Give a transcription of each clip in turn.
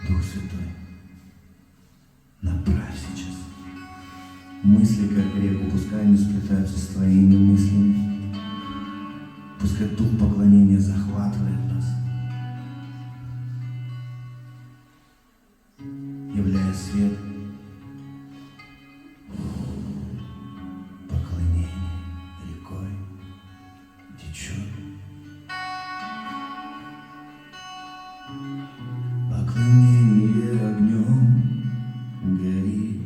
Дух Святой, направь сейчас мысли, как реку, пускай они сплетаются с твоими мыслями. Пускай дух поклонения захватывает нас, являя свет. Поклонение рекой течет. Поклонение огнем горит.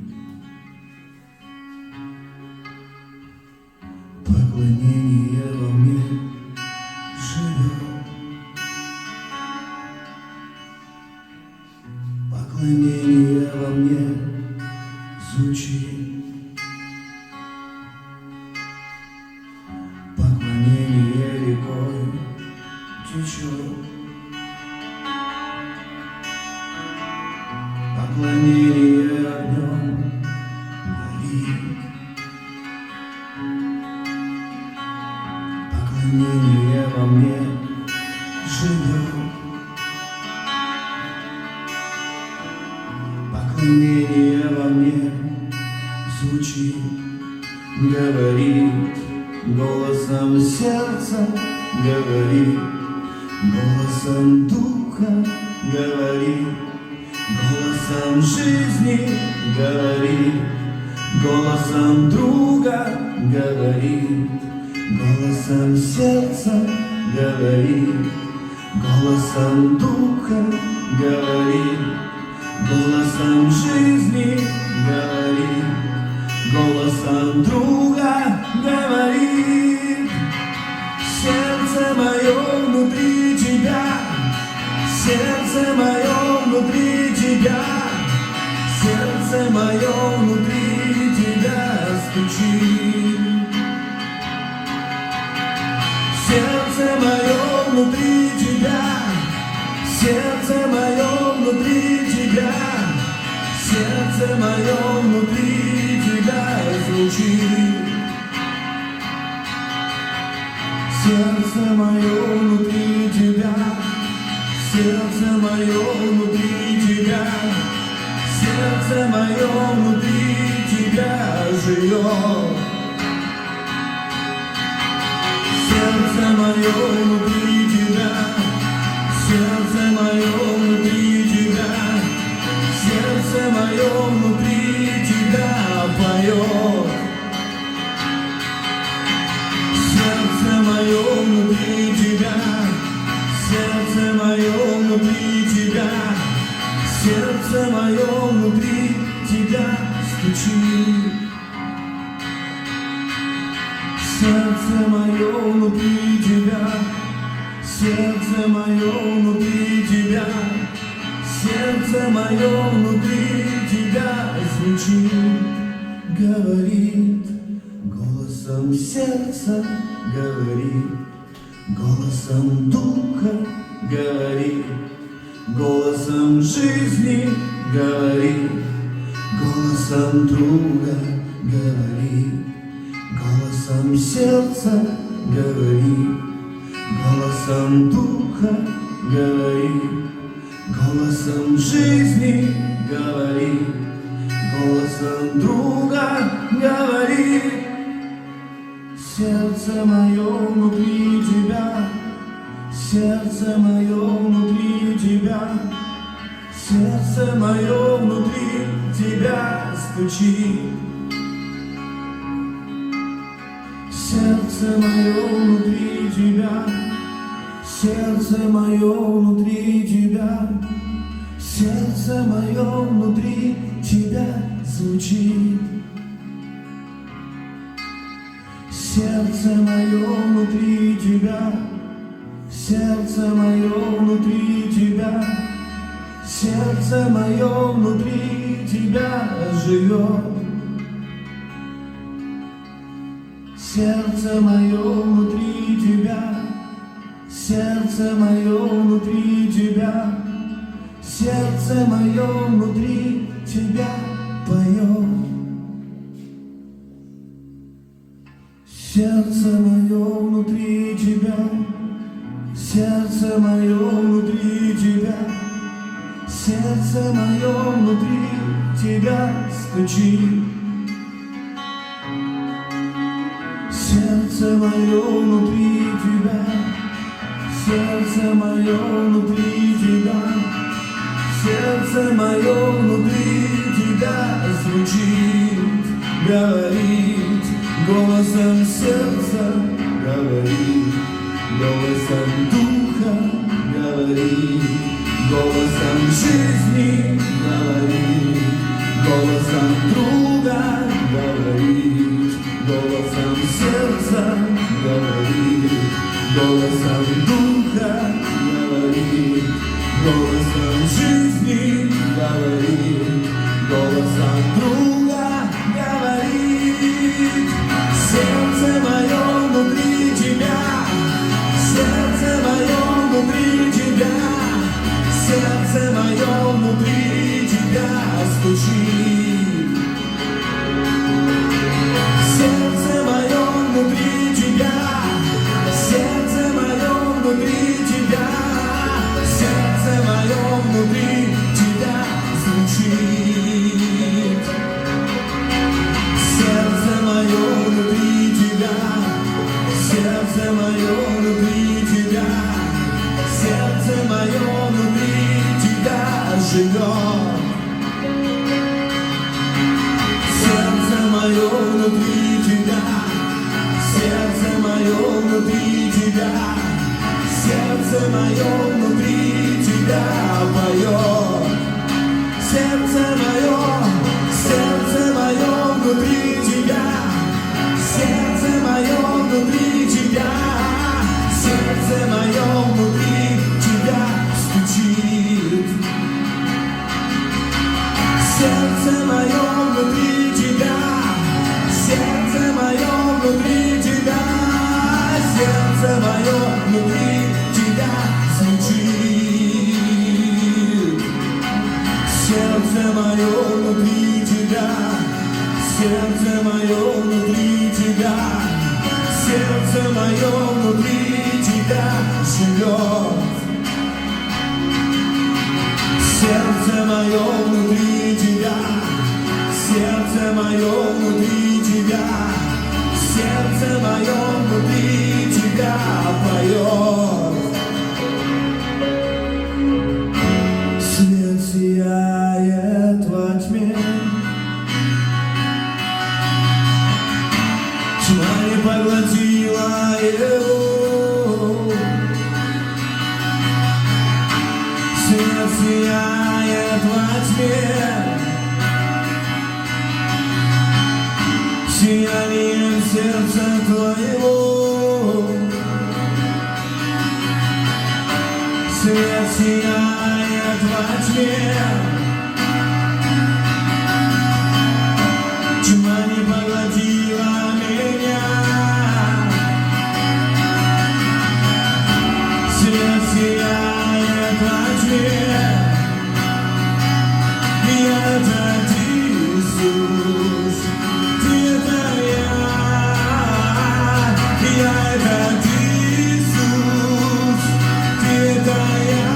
Поклонение во мне живет. Поклонение во мне звучит. Поклонение рекой течет. Поклонение огнем горит. Поклонение во мне живет. Поклонение во мне звучит, говорит голосом сердца, говорит голосом духа, говорит голосом жизни, говорит голосом друга, говорит голосом сердца, говорит голосом духа, говорит голосом жизни, говорит голосом друга, говорит. Сердце мое внутри тебя, сердце мое внутри тебя, сердце мое внутри тебя стучит. Сердце мое внутри тебя, сердце мое внутри тебя, сердце мое внутри тебя звучит. Сердце мое внутри тебя, сердце мое внутри тебя, сердце мое внутри тебя живет. Сердце мое внутри тебя, сердце мое внутри тебя, сердце мое внутри тебя поет. Сердце мое внутри тебя, сердце мое внутри тебя, сердце мое внутри тебя стучит. Сердце мое внутри тебя, сердце мое внутри тебя, сердце мое внутри тебя звучит, говорит голосом сердца, говорит голосом духа, говорит голосом жизни, говорит голосом друга, говорит голосом сердца, говорит голосом духа, говорит голосом жизни, говорит голосом друга, говорит. Сердце мое внутри тебя, сердце мое внутри тебя, сердце мое внутри тебя стучит. Сердце мое внутри тебя, сердце мое внутри тебя, сердце мое внутри тебя звучит. Сердце мое внутри тебя, сердце мое внутри тебя, сердце мое внутри тебя живет. Сердце мое внутри тебя, сердце мое внутри тебя, сердце мое внутри тебя поет. Сердце мое внутри тебя, сердце мое внутри тебя, сердце мое внутри тебя стучит. Сердце мое внутри тебя, сердце мое внутри тебя, сердце мое внутри тебя звучит, говорит, голосом сердца говорит, голосом духа говорит, голосом жизни говорит, голосом друга говорит, голосом сердца говорит, голосом духа говорит, голосом жизни говорит, голосом друга говорит. Сердце мое внутри тебя, сердце мое внутри тебя, сердце мое внутри тебя стучит. Сердце мое внутри тебя, сердце мое внутри тебя, сердце мое внутри тебя звучит. Сердце мое внутри тебя, сердце мое внутри тебя, сердце мое внутри тебя живет. Сердце мое внутри тебя, сердце мое внутри тебя, сердце мое внутри тебя поет. Сердце мое внутри тебя, сердце мое внутри тебя, сердце мое внутри тебя стучит. Сердце мое внутри тебя, сердце мое внутри тебя, сердце мое внутри тебя звучит. Сердце мое внутри тебя, сердце мое внутри тебя, сердце мое внутри тебя живет. Сердце мое внутри тебя, сердце мое внутри тебя, сердце мое внутри тебя поет. Свет сияет во тьме, тьма не поглотила его. Свет сияет во тьме, сиянием сердца твоего. Свет сияет во тьме, тьма не поглотила меня. Свет сияет во тьме, я это Иисус, ты это я это Иисус, ты это я.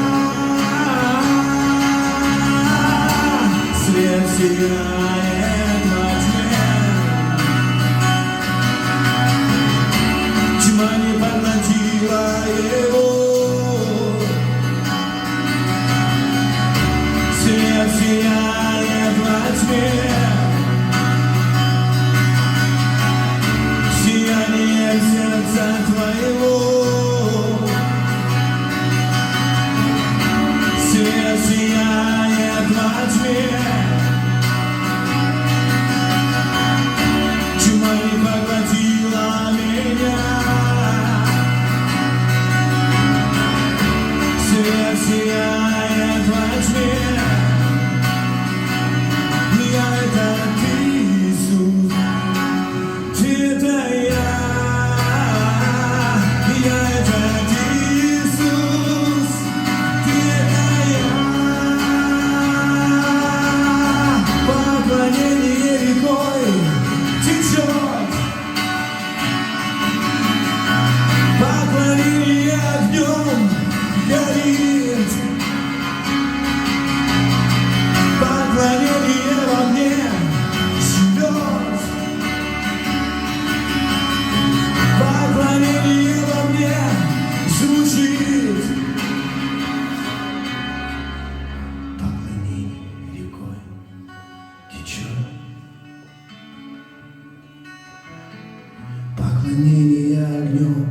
Поклонение огнем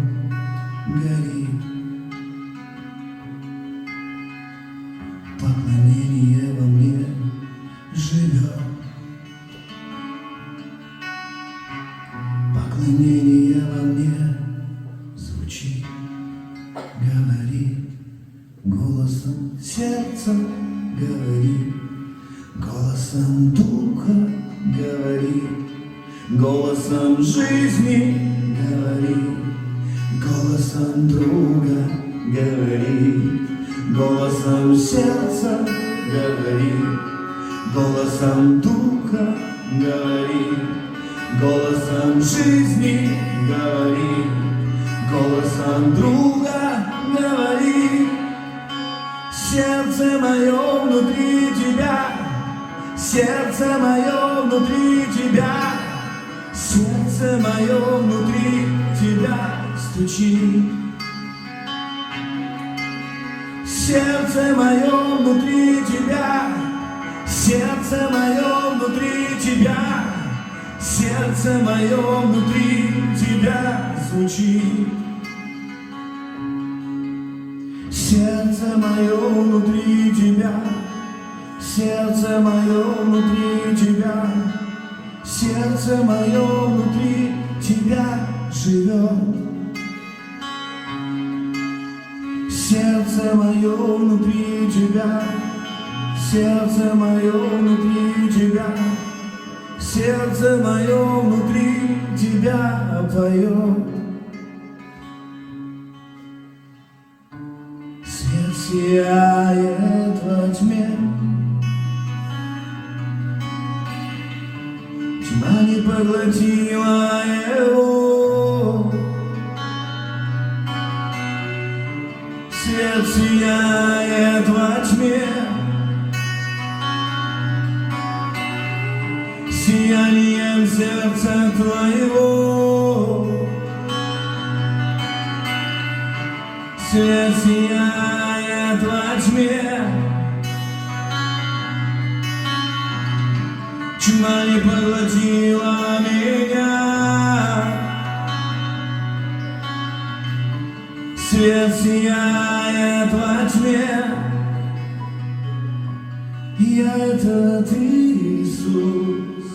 горит, поклонение во мне живет, поклонение во мне звучит, говорит, голосом сердца говорит, голосом духа говорит, голосом жизни говорит, голосом друга говорит, голосом сердца говорит, голосом духа говорит, голосом жизни говорит, голосом друга говорит. Сердце мое внутри тебя, сердце мое внутри тебя, сердце мое внутри тебя стучит. Сердце мое внутри тебя, сердце мое внутри тебя, сердце мое внутри тебя звучит. Сердце мое внутри тебя, сердце мое внутри тебя, сердце мое внутри тебя живет. Сердце мое внутри тебя, сердце мое внутри тебя, сердце мое внутри тебя поет. Свет сияет во тьме, тьма не поглотила его. Свет сияет во тьме, сиянием сердца твоего. Свет сияет во тьме, тьма не поглотила меня. Свет сияет во тьме, я это ты, Иисус,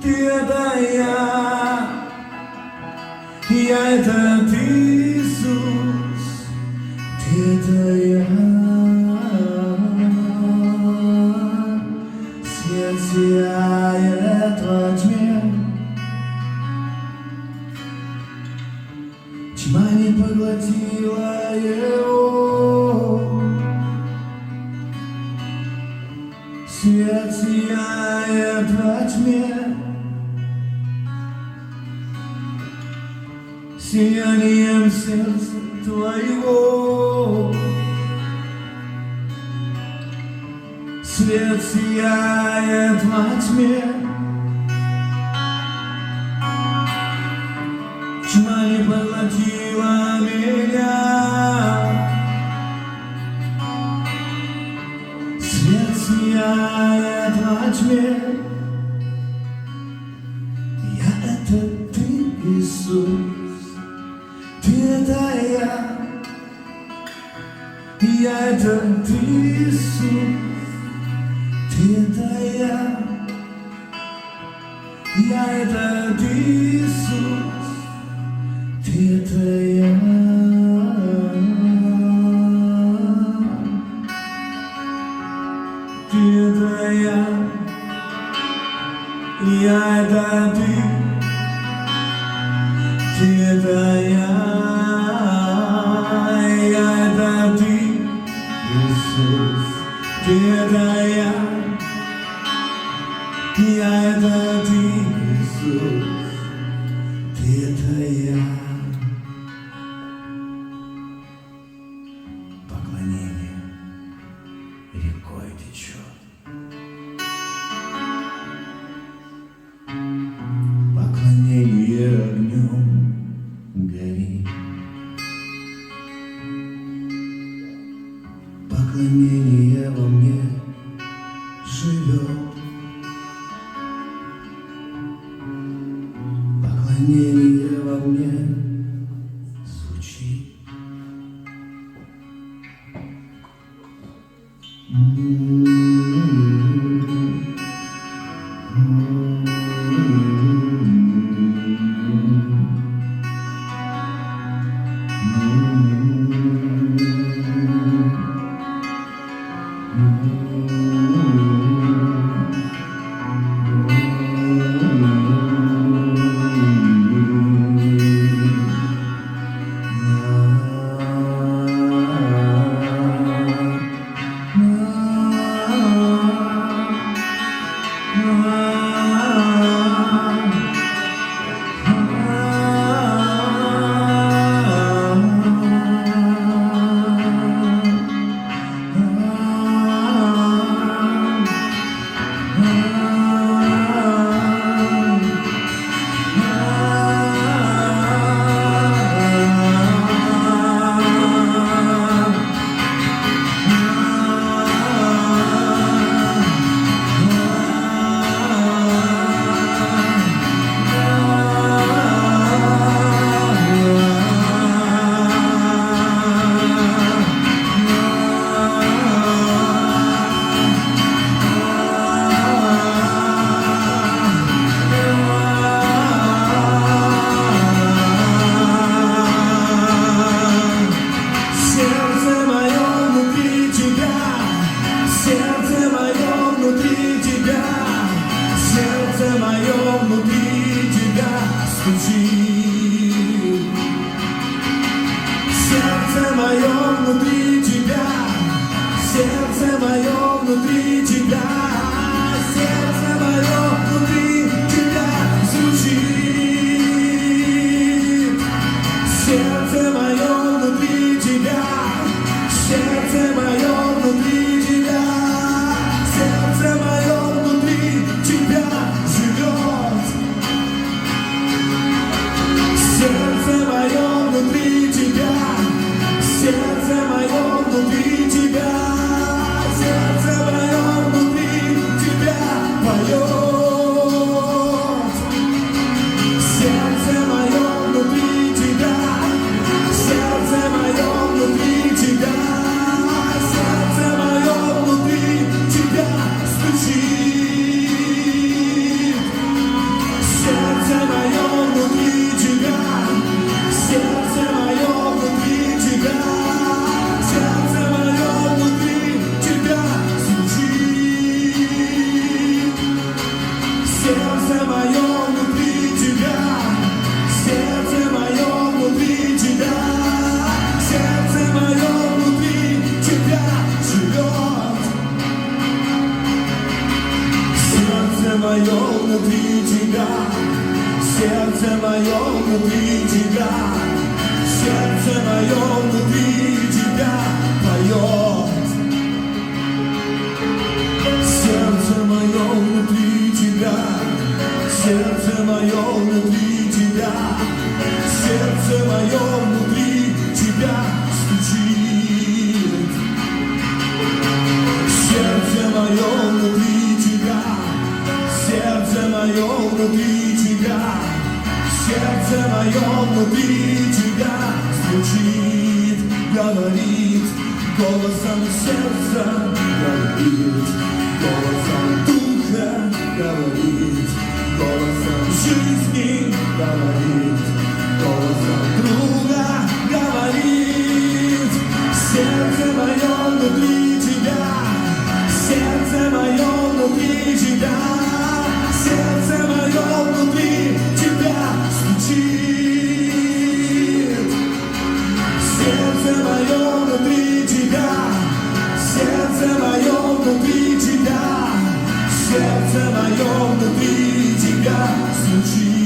ты это я это ты, Иисус, ты это я. Свет сияет во тьме, тьма не поглотила его. Свет сияет во тьме, сиянием сердца твоего. Свет сияет во тьме, тьма не поглотила меня. Свет сияет во тьме, я это ты, Иисус, ты это я это ты, Иисус, ты это я это ты, Иисус, ты это я. Ты это я это ты, ты это я это ты, Иисус, ты это я это ты, Иисус, ты это я. Поклонение рекой течет, поклонение огнем горит, поклонение во мне живет, волнение во мне звучит. Сердце мое внутри тебя стучит. Сердце мое внутри тебя, сердце мое внутри тебя, сердце мое внутри тебя звучит. Сердце мое внутри тебя, сердце мое внутри тебя, сердце мое внутри тебя живет. Сердце мое внутри тебя, сердце мое внутри тебя, сердце мое внутри тебя поет. Сердце мое внутри тебя, сердце мое внутри тебя, сердце мое внутри тебя стучит. Сердце мое внутри тебя, сердце мое внутри тебя, сердце мое внутри тебя звучит. Сердце мое внутри тебя, сердце мое внутри тебя, сердце мое внутри тебя живет. Сердце мое внутри тебя, сердце мое внутри тебя, сердце мое внутри тебя поет. Сердце мое внутри тебя, сердце мое внутри тебя, сердце мое внутри тебя стучит. Сердце мое внутри тебя, сердце мое внутри тебя, сердце мое внутри тебя звучит, говорит голосом сердца, говорит голосом духа, говорит голосом жизни, говорит голосом друга, говорит. Сердце мое внутри тебя, сердце мое внутри тебя, сердце мое внутри тебя стучит. Сердце мое внутри тебя, сердце мое внутри тебя, сердце мое внутри тебя звучит.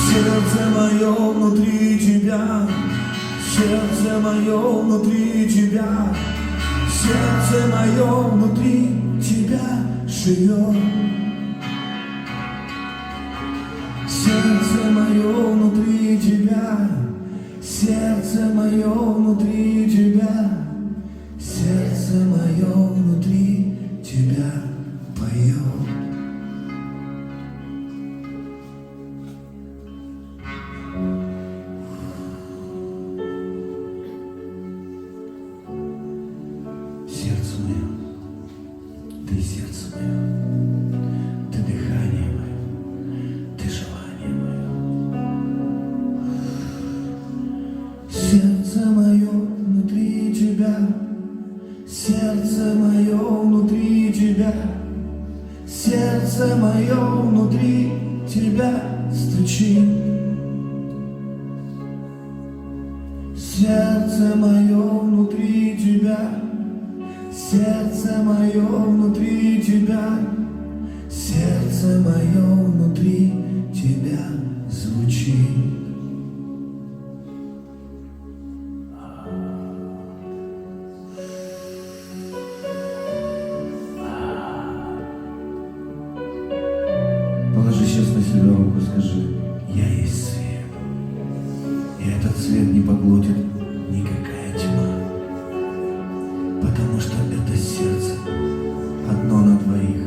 Сердце мое внутри тебя, сердце мое внутри тебя, сердце мое внутри тебя живет. Сердце мое внутри тебя, сердце мое внутри тебя, сердце мое внутри тебя поет. Сердце мое внутри тебя стучит. Сердце мое внутри тебя, сердце мое внутри тебя, сердце мое внутри тебя звучит. Положи сейчас на себя руку, скажи: я есть свет, и этот свет не поглотит никакая тьма, потому что это сердце одно на двоих.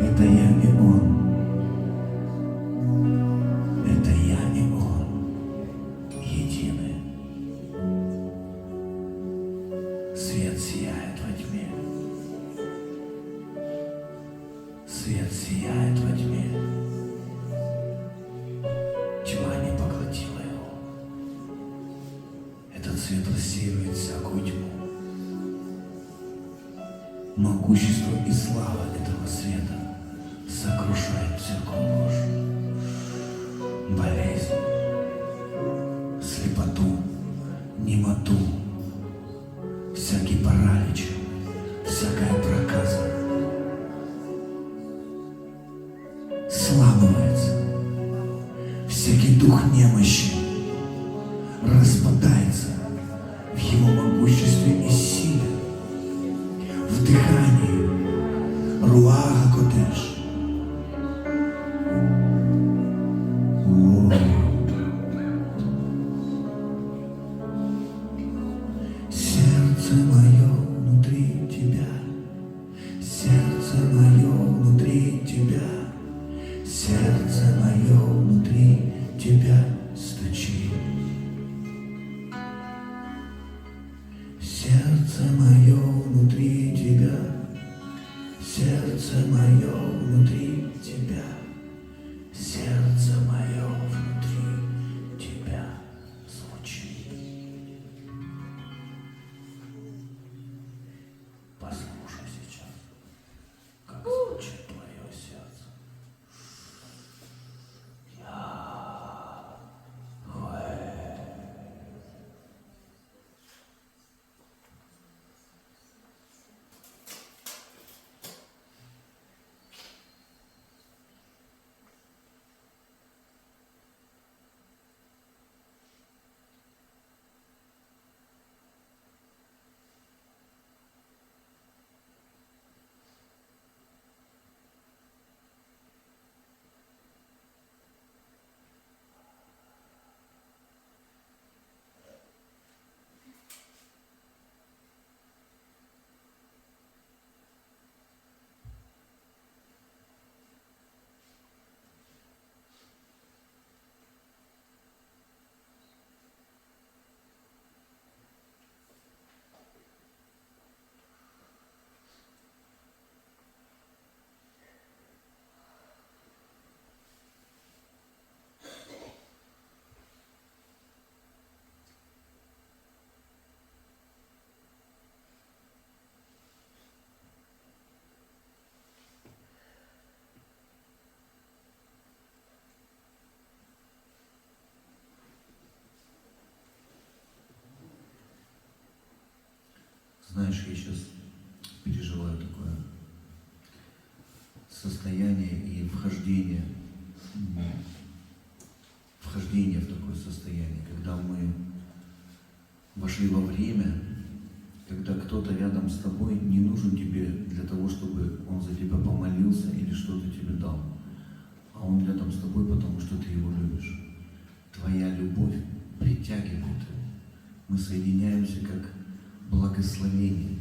Это я и он, это я и он, едины. Свет сияет во тьме, свет сияет во тьме. Тьма не поглотила его. Этот свет рассеивает всякую тьму. Могущество и слава этого света сокрушает всякую ложь, болезнь, слепоту, немоту, всякий паралич, всякая проказа. Сламывается всякий дух немощи, распадается в его могуществе и силе, в дыхании Руаха Кодеш. Сердце мое внутри тебя, сердце мое внутри тебя, сердце мое внутри тебя стучит. Сердце мое внутри тебя, сердце мое внутри тебя, сердце мое внутри тебя звучит. Послушай сейчас, как звучит твое сердце. Знаешь, я сейчас переживаю такое состояние и вхождение в такое состояние, когда мы вошли во время, когда кто-то рядом с тобой не нужен тебе для того, чтобы он за тебя помолился или что-то тебе дал, а он рядом с тобой, потому что ты его любишь. Твоя любовь притягивает. Мы соединяемся как благословение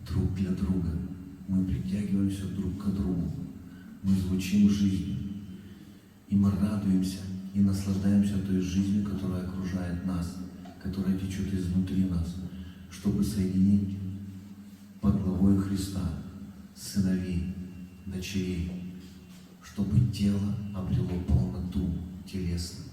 друг для друга. Мы притягиваемся друг к другу. Мы звучим жизнью. И мы радуемся и наслаждаемся той жизнью, которая окружает нас, которая течет изнутри нас, чтобы соединить под главой Христа сыновей, дочерей, чтобы тело обрело полноту телесную.